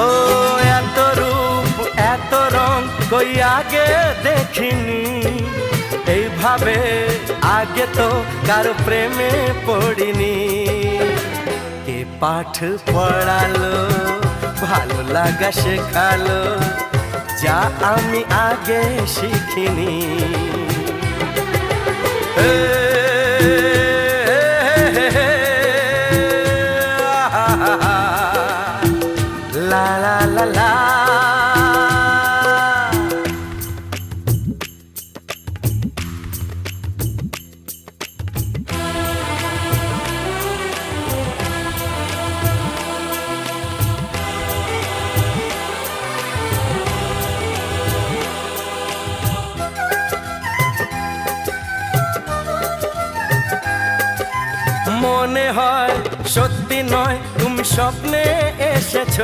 ও এত রূপ এত রং কই আগে দেখিনি, এইভাবে আগে তো কারো প্রেমে পড়িনি। কে পাঠ পড়ালো ভালো লাগা শেখালো, যা আমি আগে শিখিনি। লা লা লা লা মনে হয় সত্যি নয়, তুমি স্বপ্নে এসেছো।